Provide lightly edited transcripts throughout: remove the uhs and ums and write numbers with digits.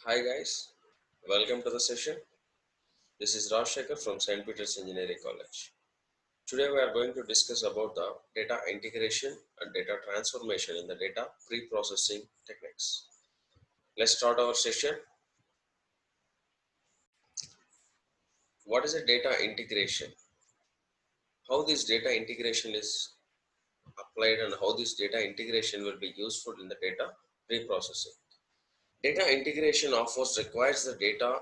Hi guys, welcome to the session. This is Raj Shekhar from St. Peter's Engineering College. Today we are going to discuss about the data integration and data transformation in the data pre-processing techniques. Let's start our session. What is a data integration? How this data integration is applied and how this data integration will be useful in the data pre-processing. Data integration offers requires the data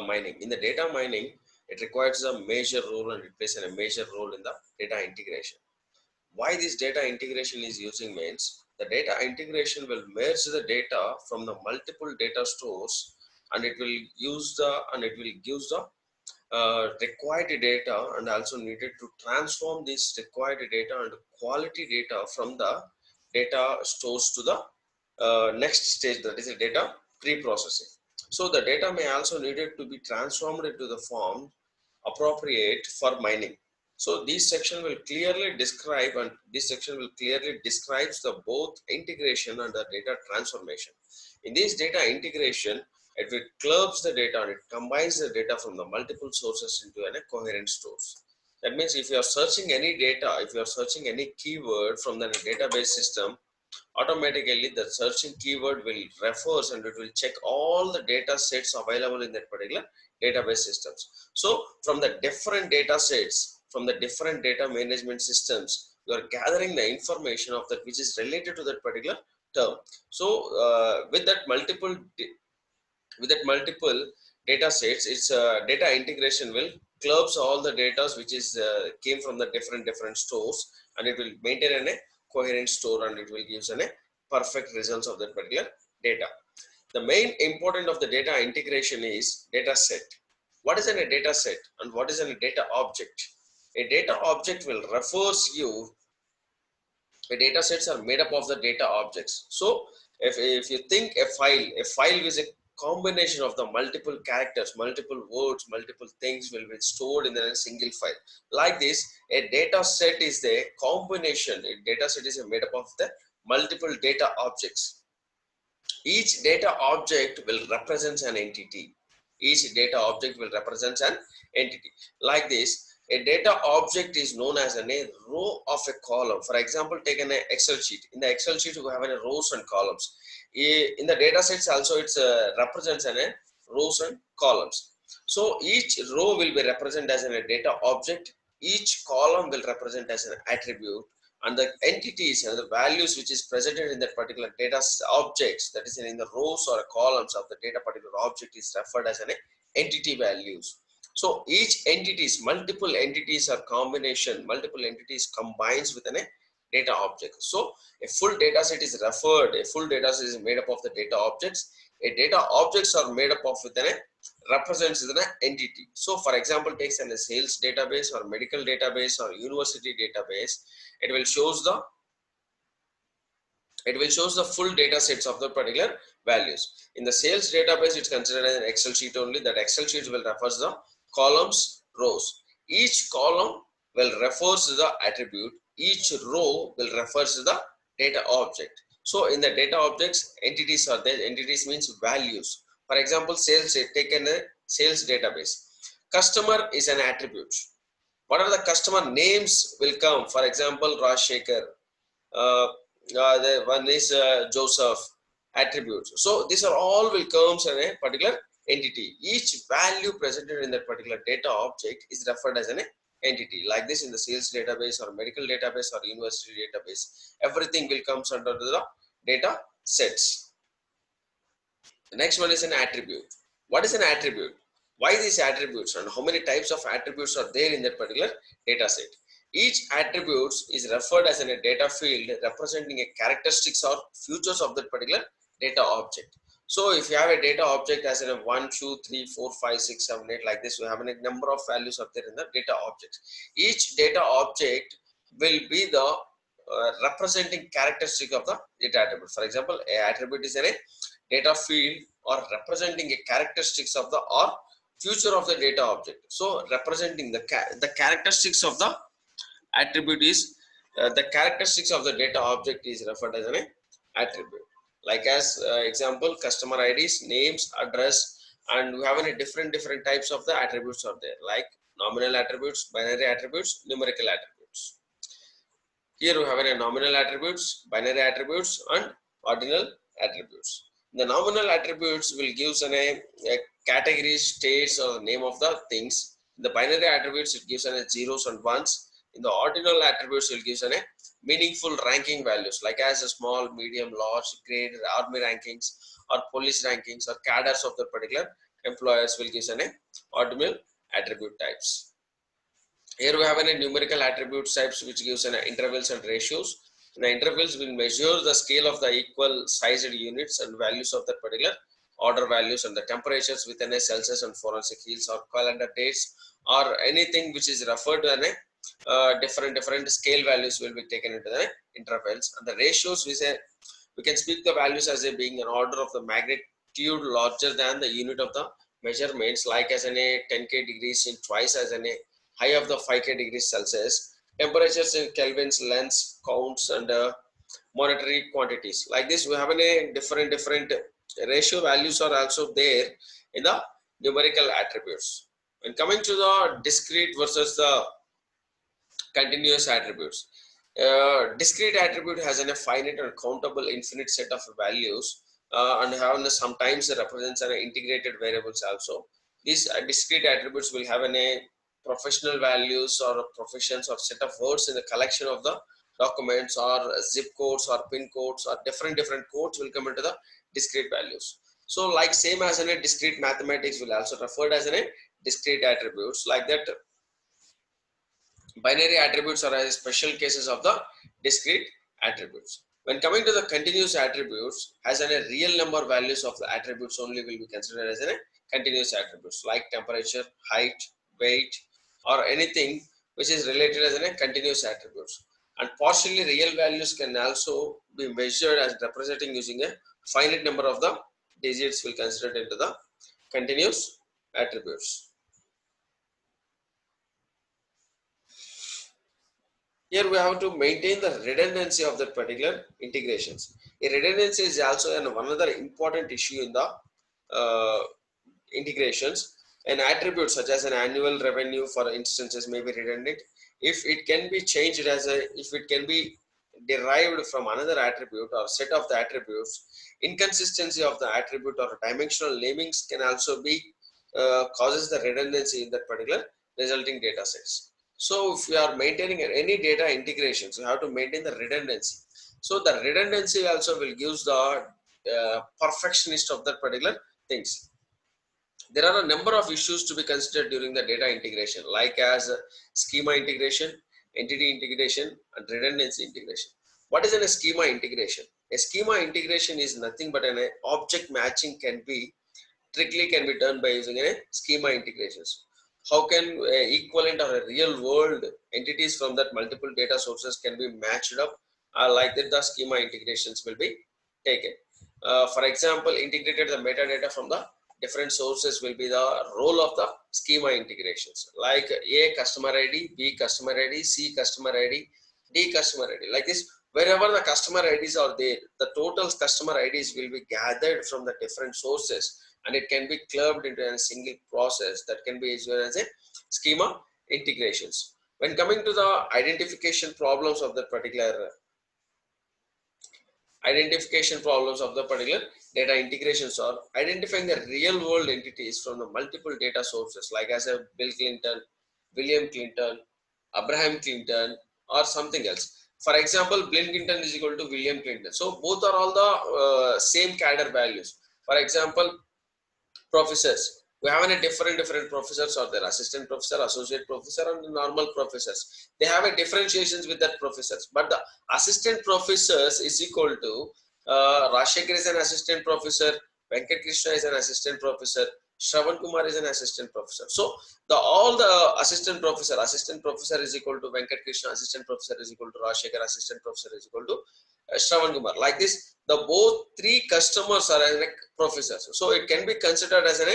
mining. In the data mining, it requires a major role and it plays a major role in the data integration. Why this data integration is using means the data integration will merge the data from the multiple data stores and it will use the and it will use the required data and also needed to transform this required data and quality data from the data stores to the next stage, that is a data pre-processing. So the data may also needed to be transformed into the form appropriate for mining. So this section will clearly describe and this section will clearly describes the both integration and the data transformation. In this data integration, it will clubs the data and it combines the data from the multiple sources into a coherent stores. That means if you are searching any data, if you are searching any keyword from the database system, automatically the searching keyword will refers and it will check all the data sets available in that particular database systems. So from the different data sets, from the different data management systems, you are gathering the information of that which is related to that particular term. So with that multiple data sets, its data integration will clubs all the data which is came from the different stores and it will maintain a coherent store and it will give a perfect results of that particular data. The main important of the data integration is data set. What is a data set and what is a data object? A data object will refers you, the data sets are made up of the data objects. So if you think a file is a combination of the multiple characters, multiple words, multiple things will be stored in a single file. Like this, a data set is the combination. A data set is made up of the multiple data objects. Each data object will represent an entity. Each data object will represent an entity. Like this, a data object is known as a row of a column. For example, take an Excel sheet. In the Excel sheet, you have rows and columns. In the data sets also, it represents an rows and columns. So each row will be represented as a data object. Each column will represent as an attribute, and the entities and the values which is presented in that particular data objects, that is in the rows or columns of the data particular object, is referred as an entity values. So each entities, multiple entities or combination, multiple entities combines with a data object. So a full data set is referred, a full data set is made up of the data objects. A data objects are made up of with an represents an entity. So for example, takes a sales database or medical database or university database, it will shows the full data sets of the particular values. In the sales database, it's considered as an Excel sheet only. That Excel sheet will refers the columns, rows. Each column will refers to the attribute. Each row will refers to the data object. So in the data objects, entities are there. Entities means values. For example, sales, taken a sales database. Customer is an attribute. What are the customer names will come? For example, Raj Shekhar. The one is Joseph attributes. So these are all will comes in a particular entity. Each value presented in that particular data object is referred as an entity. Like this in the sales database or medical database or university database, everything will comes under the data sets. The next one is an attribute. What is an attribute? Why these attributes and how many types of attributes are there in that particular data set? Each attributes is referred as in a data field representing a characteristics or features of that particular data object. So if you have a data object as in a 1, 2, 3, 4, 5, 6, 7, 8 like this, we have a number of values up there in the data object. Each data object will be the representing characteristic of the data attribute. For example, a attribute is in a data field or representing a characteristics of the or future of the data object. So representing the characteristics of the attribute is the characteristics of the data object is referred as an attribute. Like as example, customer IDs, names, address, and we have any different types of the attributes are there, like nominal attributes, binary attributes, numerical attributes. Here we have a nominal attributes, binary attributes, and ordinal attributes. The nominal attributes will give a category, states, or the name of the things. In the binary attributes, it gives a zeros and ones. In the ordinal attributes, it gives a meaningful ranking values, like as a small, medium, large, grade, army rankings, or police rankings, or cadres of the particular employers will give an ordinal attribute types. Here we have a numerical attribute types which gives an intervals and ratios. The intervals will measure the scale of the equal sized units and values of the particular order values and the temperatures within a Celsius and forensic heats or calendar dates or anything which is referred to a different scale values will be taken into the intervals. And the ratios we can speak the values as a being an order of the magnitude larger than the unit of the measurements, like as a 10k degrees in twice as a high of the 5k degrees Celsius, temperatures in kelvins, lengths, counts, and monetary quantities. Like this, we have a different ratio values are also there in the numerical attributes. When coming to the discrete versus the continuous attributes, discrete attribute has a finite and countable infinite set of values and have sometimes represents an integrated variables also. These discrete attributes will have a professional values or professions or set of words in the collection of the documents or zip codes or pin codes or different codes will come into the discrete values. So like same as in a discrete mathematics will also referred as in a discrete attributes, like that binary attributes are as special cases of the discrete attributes. When coming to the continuous attributes, has a real number values of the attributes only will be considered as a continuous attributes, like temperature, height, weight, or anything which is related as a continuous attributes. And partially real values can also be measured as representing using a finite number of the digits will considered into the continuous attributes. Here we have to maintain the redundancy of that particular integrations. A redundancy is also one other important issue in the integrations. An attribute such as an annual revenue, for instances, may be redundant if it can be changed if it can be derived from another attribute or set of the attributes. Inconsistency of the attribute or dimensional namings can also be causes the redundancy in that particular resulting data sets. So if we are maintaining any data integrations, you have to maintain the redundancy. So the redundancy also will give the perfectionist of that particular things. There are a number of issues to be considered during the data integration, like as schema integration, entity integration, and redundancy integration. What is a schema integration? A schema integration is nothing but an object matching can be done by using a schema integrations. How can equivalent or a real world entities from that multiple data sources can be matched up? Like that, the schema integrations will be taken. For example, integrated the metadata from the different sources will be the role of the schema integrations, like A customer ID, B customer ID, C customer ID, D customer ID. Like this, wherever the customer IDs are there, the total customer IDs will be gathered from the different sources and it can be clubbed into a single process that can be used as a schema integrations. When coming to the identification problems of the particular data integrations are identifying the real world entities from the multiple data sources, like as a Bill Clinton, William Clinton, Abraham Clinton, or something else. For example, Bill Clinton is equal to William Clinton. So both are all the same cadre values. For example, professors. We have a different professors or their assistant professor, associate professor, and normal professors. They have a differentiations with that professors. But the assistant professors is equal to Rashekar is an assistant professor, Venkat Krishna is an assistant professor, Shravan Kumar is an assistant professor. So all the assistant professor is equal to Venkat Krishna, assistant professor is equal to Rashekar, assistant professor is equal to Shravan Kumar. Like this, the both three customers are like professors. So it can be considered as an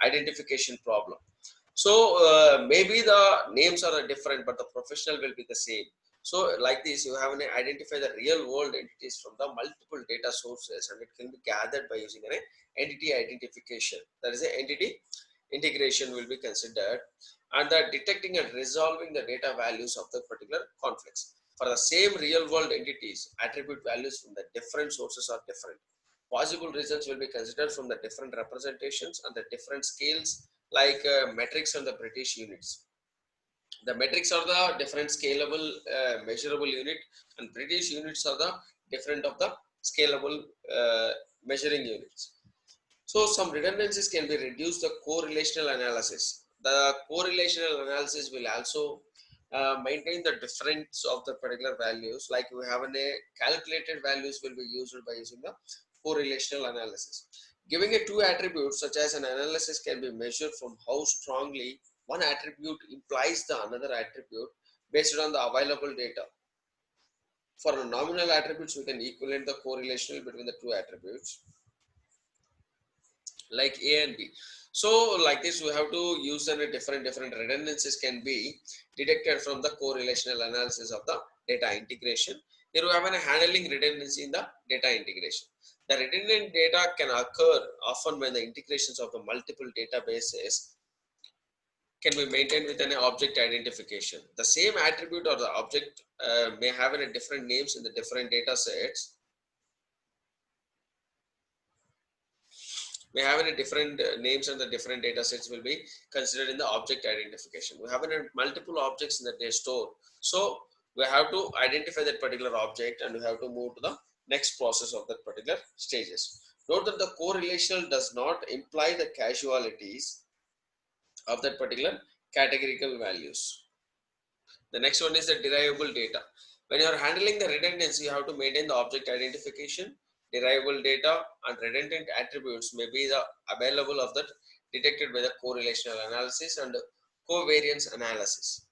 identification problem. So maybe the names are different, but the professional will be the same. So like this, you have an identify the real world entities from the multiple data sources, and it can be gathered by using an entity identification. That is, an entity integration will be considered, and the detecting and resolving the data values of the particular conflicts. For the same real world entities, attribute values from the different sources are different. Possible results will be considered from the different representations and the different scales, like metrics and the British units. The metrics are the different scalable measurable unit, and British units are the different of the scalable measuring units. So some redundancies can be reduced the correlational analysis. The correlational analysis will also maintain the difference of the particular values. Like we have a calculated values will be used by using the correlational analysis. Giving a two attributes such as an analysis can be measured from how strongly one attribute implies the another attribute based on the available data. For nominal attributes, we can equivalent the correlational between the two attributes like A and B. So like this, we have to use a different redundancies can be detected from the correlational analysis of the data integration. Here we have a handling redundancy in the data integration. The redundant data can occur often when the integrations of the multiple databases can be maintained with an object identification. The same attribute or the object may have a different names in the different data sets. We have a different names, and the different data sets will be considered in the object identification. We have multiple objects in the data store. So we have to identify that particular object, and we have to move to the next process of that particular stages. Note that the correlational does not imply the casualities of that particular categorical values. The next one is the derivable data. When you are handling the redundancy, you have to maintain the object identification. Derivable data and redundant attributes may be the available of that detected by the correlational analysis and covariance analysis.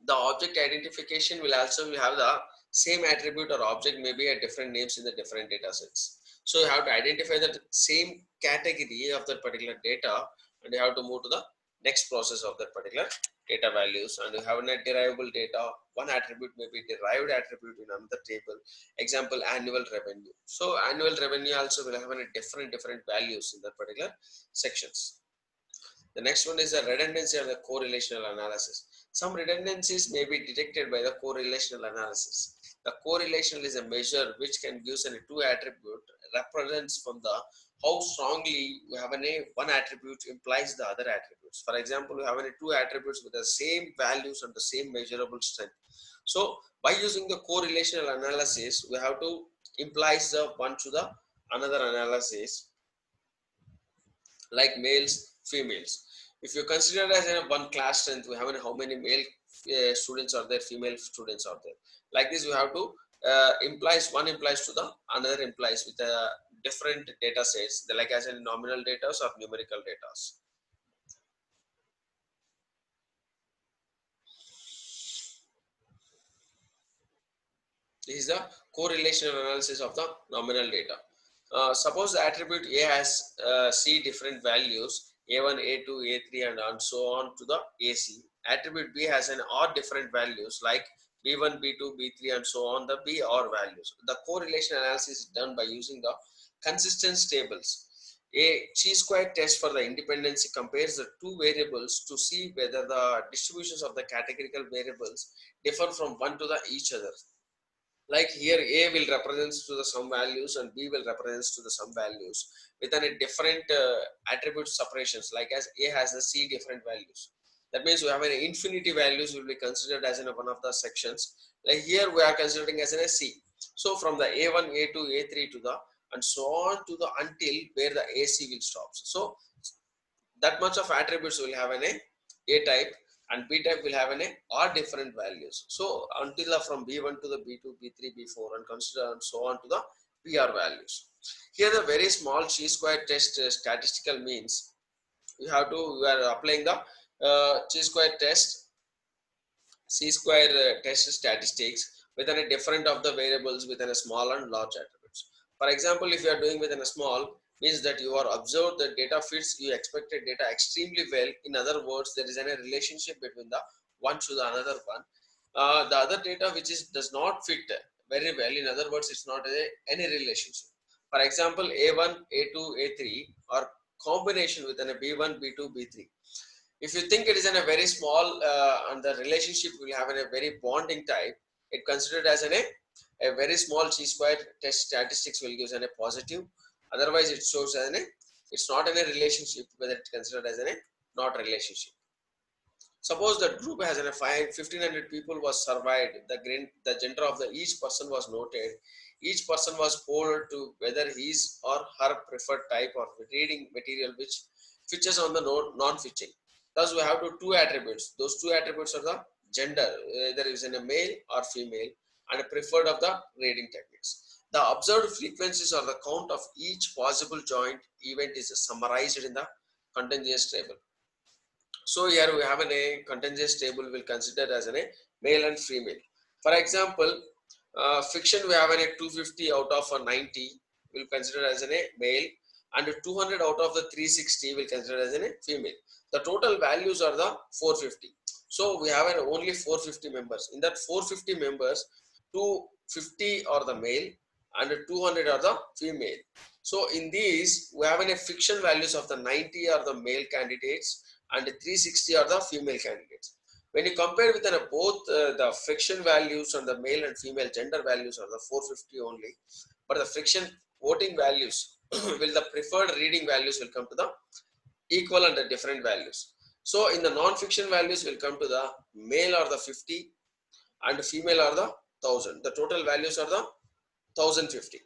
The object identification will also have the same attribute or object may be at different names in the different data sets. So you have to identify that same category of that particular data, and you have to move to the next process of that particular data values. And you have a derivable data. One attribute may be derived attribute in another table. Example, annual revenue. So annual revenue also will have a different values in that particular sections. The next one is the redundancy of the correlational analysis. Some redundancies may be detected by the correlational analysis. The correlational is a measure which can give a two attribute represents from the how strongly we have one attribute implies the other attributes. For example, we have two attributes with the same values and the same measurable strength. So by using the correlational analysis, we have to implies the one to the another analysis, like males, females. If you consider as a one class strength, we have how many male students are there, female students are there. Like this, we have to implies one implies to the another implies with a different data sets, like as in nominal data or numerical data. This is the correlation analysis of the nominal data. Suppose the attribute A has C different values, A1, A2, A3 and so on to the AC. Attribute B has an R different values like B1, B2, B3 and so on the B R values. The correlation analysis is done by using the consistence tables. A chi-square test for the independency compares the two variables to see whether the distributions of the categorical variables differ from one to the each other. Like here A will represent to the some values and B will represent to the some values with a different attribute separations, like as A has the C different values. That means we have an infinity values will be considered as in one of the sections. Like here we are considering as in a C. So from the A1, A2, A3 to the and so on to the until where the AC will stop. So that much of attributes will have an A type, and B type will have an or different values. So until from B1 to the B2, B3, B4 and consider and so on to the BR values. Here the very small chi-square test statistical means we are applying the chi-square test C-square test statistics within a different of the variables within a small and large attributes. For example, if you are doing within a small, means that you are observed the data fits you expected data extremely well. In other words, there is a relationship between the one to the another one. The other data which is does not fit very well, in other words, it's not any relationship. For example, A1, A2, A3 or combination within a B1, B2, B3. If you think it is in a very small and the relationship will have in a very bonding type, it considered as a very small chi square test statistics will give an a positive. Otherwise, it shows as it's not in a relationship, whether it's considered as a not relationship. Suppose that group has a 1500 people was surveyed. The gender of the each person was noted. Each person was polled to whether his or her preferred type of reading material which features on the non-fitting. Thus, we have two attributes. Those two attributes are the gender, either is in a male or female, and a preferred of the reading techniques. The observed frequencies or the count of each possible joint event is summarized in the continuous table. So here we have a contingent table will consider as a male and female. For example, fiction we have a 250 out of a 90 will consider as a male, and 200 out of the 360 will consider as a female. The total values are the 450. So we have only 450 members. In that 450 members, 250 are the male and 200 are the female. So in these, we have a fiction values of the 90 are the male candidates and 360 are the female candidates. When you compare with both the friction values and the male and female gender values are the 450 only, but the friction voting values will the preferred reading values will come to the equal and the different values. So in the non-fiction values will come to the male are the 50 and female are the 1000. The total values are the 1050.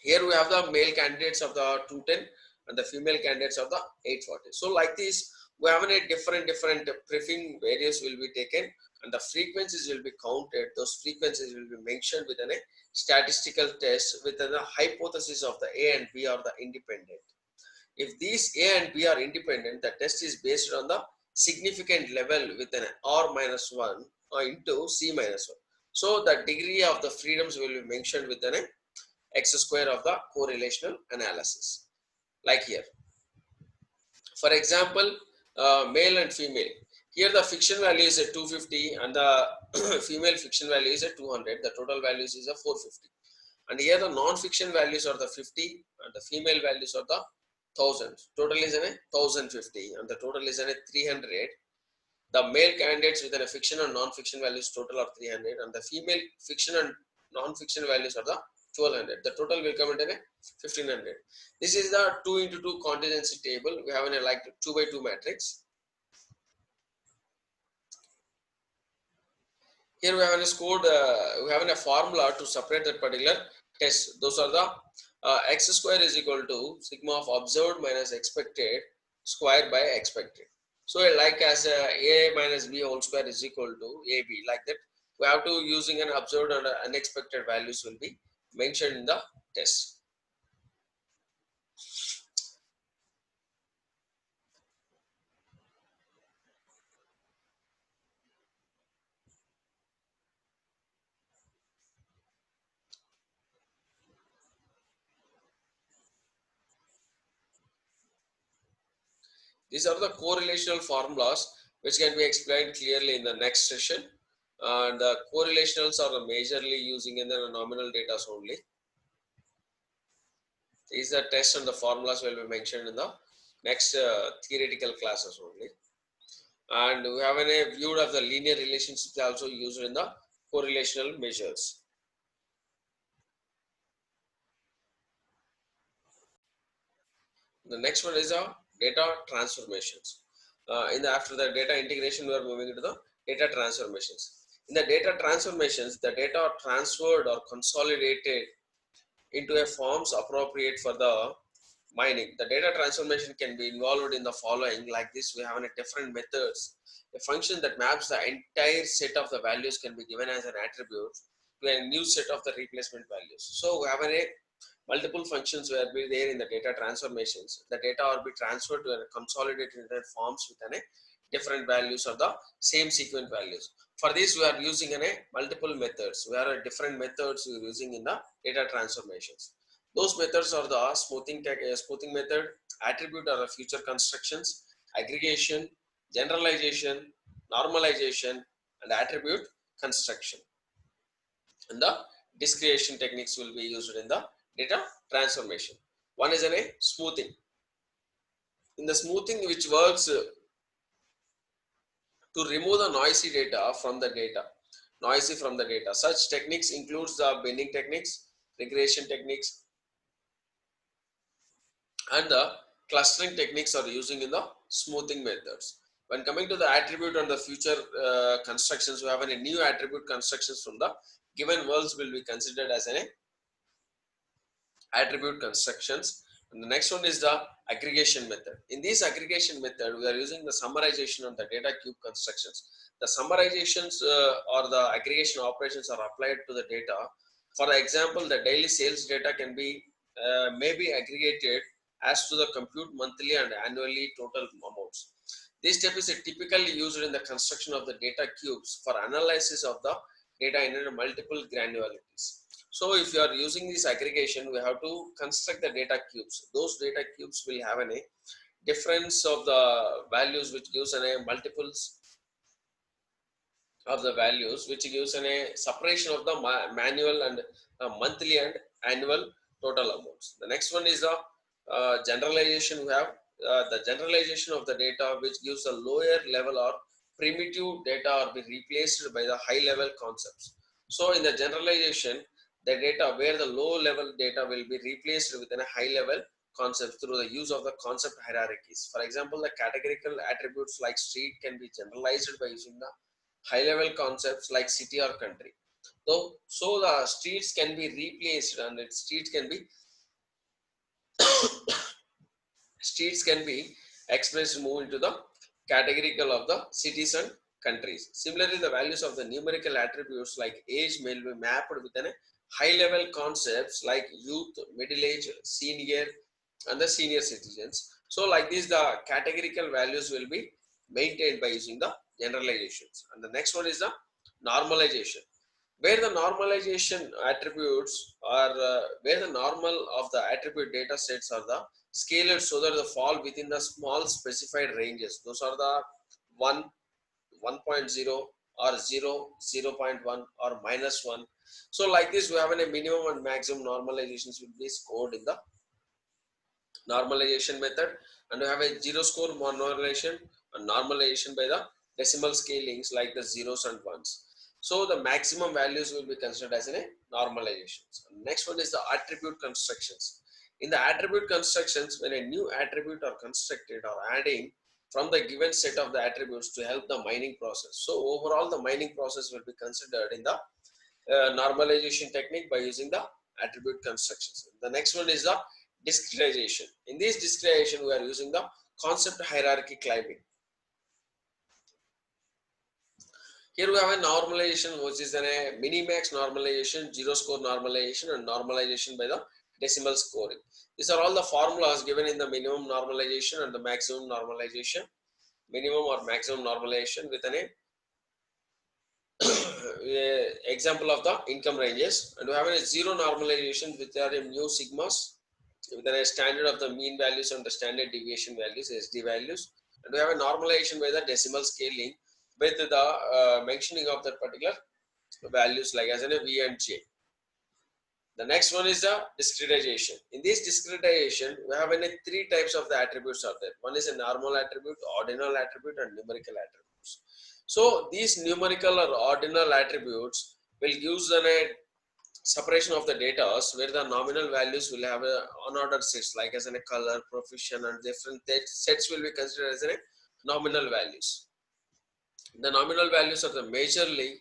Here we have the male candidates of the 210 and the female candidates of the 840. So like this, we have a different prefing values will be taken and the frequencies will be counted. Those frequencies will be mentioned within a statistical test within the hypothesis of the A and B are the independent. If these A and B are independent, the test is based on the significant level within R minus 1 or into C minus 1. So the degree of the freedoms will be mentioned within a x square of the correlational analysis. Like here. For example, male and female. Here the fiction value is at 250 and the female fiction value is at 200. The total values is a 450. And here the non-fiction values are the 50 and the female values are the 1000. Total is a 1050 and the total is a 300. The male candidates within a fiction and non-fiction values total are 300 and the female fiction and non-fiction values are the 1200. The total will come into 1500. This is the 2 into 2 contingency table. We have a like 2 by 2 matrix. Here we have a scored, we have a formula to separate that particular test. Those are the x square is equal to sigma of observed minus expected square by expected. So like as a minus b whole square is equal to ab, like that we have to using an observed and unexpected values will be mentioned in the test. These are the correlational formulas which can be explained clearly in the next session. And the correlationals are majorly using in the nominal data only. These are tests and the formulas will be mentioned in the next theoretical classes only. And we have a view of the linear relationships also used in the correlational measures. The next one is data transformations. After the data integration, we are moving into the data transformations. In the data transformations, the data are transferred or consolidated into a forms appropriate for the mining. The data transformation can be involved in the following. Like this, we have different methods. A function that maps the entire set of the values can be given as an attribute to a new set of the replacement values. So we have multiple functions will be there in the data transformations. The data will be transferred to a consolidated forms with different values of the same sequence values. For this, we are using multiple methods. We are different methods we are using in the data transformations. Those methods are the smoothing method, attribute or future constructions, aggregation, generalization, normalization, and attribute construction. And the discretization techniques will be used in the data transformation. One is a smoothing. In the smoothing, which works to remove the noisy from the data. Such techniques includes the binning techniques, regression techniques, and the clustering techniques are using in the smoothing methods. When coming to the attribute and the future constructions, we have any new attribute constructions from the given worlds will be considered as an attribute constructions. And the next one is the aggregation method. In this aggregation method, we are using the summarization of the data cube constructions. The summarizations or the aggregation operations are applied to the data. For example, the daily sales data can be may be aggregated as to the compute monthly and annually total amounts. This step is typically used in the construction of the data cubes for analysis of the data in multiple granularities. So if you are using this aggregation, we have to construct the data cubes. Those data cubes will have a difference of the values, which gives a multiples of the values, which gives a separation of the manual and monthly and annual total amounts. The next one is the generalization. We have the generalization of the data, which gives a lower level or primitive data or be replaced by the high level concepts. So in the generalization, the data where the low level data will be replaced with a high level concept through the use of the concept hierarchies. For example, the categorical attributes like street can be generalized by using the high level concepts like city or country. So the streets can be replaced and streets can be expressed move into the categorical of the cities and countries. Similarly, the values of the numerical attributes like age may be mapped within a high level concepts like youth, middle age, senior, and the senior citizens. So like this, the categorical values will be maintained by using the generalizations. And the next one is the normalization, where the normalization attributes are where the normal of the attribute data sets are the scaled so that they fall within the small specified ranges. Those are the 1, 1.0 or 0, 0.1 or -1. So like this, we have a minimum and maximum normalizations will be scored in the normalization method, and we have a zero score normalization and normalization by the decimal scalings like the zeros and ones. So the maximum values will be considered as a normalizations. Next one is the attribute constructions. In the attribute constructions, when a new attribute are constructed or adding from the given set of the attributes to help the mining process. So overall, the mining process will be considered in the normalization technique by using the attribute constructions. The next one is the discretization. In this discretization, we are using the concept hierarchy climbing. Here we have a normalization, which is a minimax normalization, zero score normalization, and normalization by the decimal scoring. These are all the formulas given in the minimum normalization and the maximum normalization. Minimum or maximum normalization with an example of the income ranges, and we have a zero normalization with a mu sigmas with a standard of the mean values and the standard deviation values, SD values, and we have a normalization by the decimal scaling with the mentioning of that particular values like as in a V and J. The next one is the discretization. In this discretization, we have any three types of the attributes are there. One is a normal attribute, ordinal attribute, and numerical attributes. So these numerical or ordinal attributes will use a separation of the data where the nominal values will have a unordered sets like as in a color, profession, and different sets will be considered as a nominal values. The nominal values are the majorly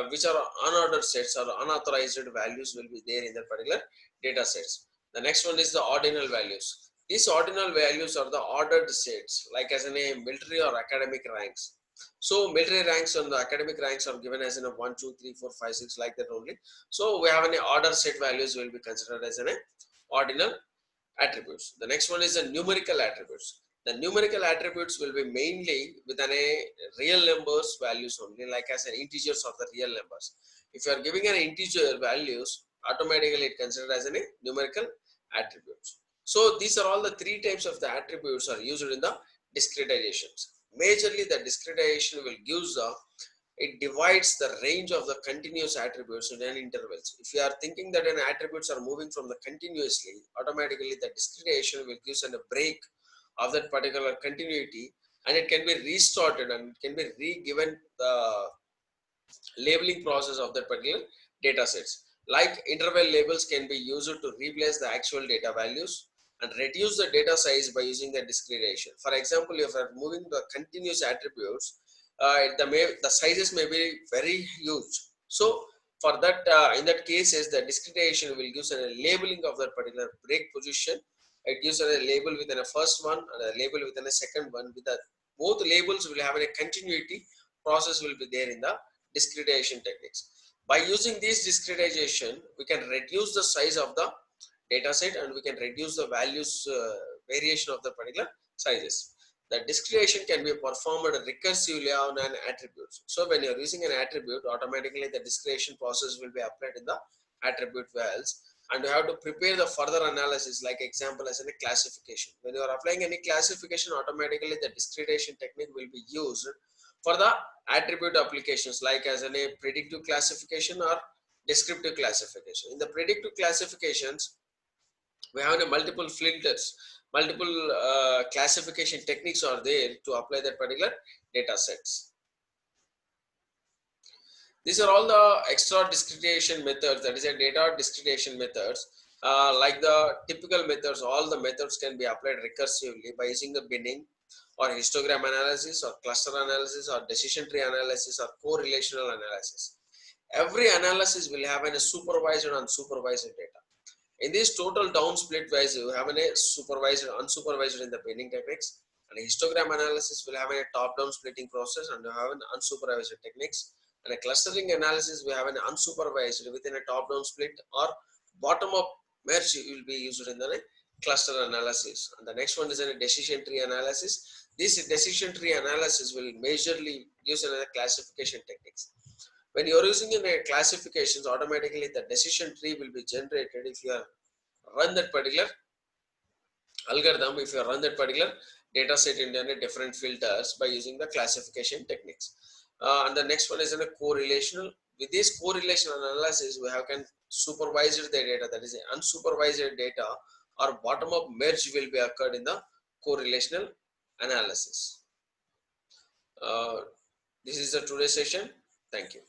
which are unordered sets or unauthorized values will be there in that particular data sets. The next one is the ordinal values. These ordinal values are the ordered sets like as in a military or academic ranks. So military ranks and the academic ranks are given as in a 1, 2, 3, 4, 5, 6 like that only. So we have any order set values will be considered as an ordinal attributes. The next one is the numerical attributes. The numerical attributes will be mainly with an real numbers values only, like as an integers of the real numbers. If you are giving an integer values, automatically it considered as a numerical attributes. So these are all the three types of the attributes are used in the discretizations. Majorly the discretization will give the it divides the range of the continuous attributes in an intervals. If you are thinking that an attributes are moving from the continuously, automatically the discretization will give a break of that particular continuity, and it can be restarted and it can be re-given the labeling process of that particular data sets. Like interval labels can be used to replace the actual data values and reduce the data size by using the discretization. For example, if you are moving the continuous attributes, the sizes may be very huge. So for that, in that cases, the discretization will give a labeling of that particular break position. It gives a label within a first one and a label within a second one. With the both labels will have a continuity process will be there in the discretization techniques. By using this discretization, we can reduce the size of the data set and we can reduce the values variation of the particular sizes. The discretization can be performed recursively on an attribute. So when you're using an attribute, automatically the discretization process will be applied in the attribute values, and you have to prepare the further analysis, like example as a classification. When you are applying any classification, automatically the discretization technique will be used for the attribute applications, like as a predictive classification or descriptive classification. In the predictive classifications, we have a multiple filters, multiple classification techniques are there to apply that particular data sets. These are all the extra discretization methods, that is a data discretization methods. Like the typical methods, all the methods can be applied recursively by using the binning or histogram analysis or cluster analysis or decision tree analysis or correlational analysis. Every analysis will have a supervised and unsupervised data. In this total down split wise, you have a supervised and unsupervised in the binning techniques, and a histogram analysis will have a top down splitting process and you have an unsupervised techniques, and a clustering analysis we have an unsupervised within a top down split or bottom up merge will be used in the cluster analysis. And the next one is a decision tree analysis. This decision tree analysis will majorly use another classification techniques. When you're using in a classifications, automatically the decision tree will be generated if you run that particular algorithm, if you run that particular data set into different filters by using the classification techniques. And the next one is in a correlational. With this correlational analysis, we have can supervise the data, that is unsupervised data or bottom up merge will be occurred in the correlational analysis. This is the today's session. Thank you.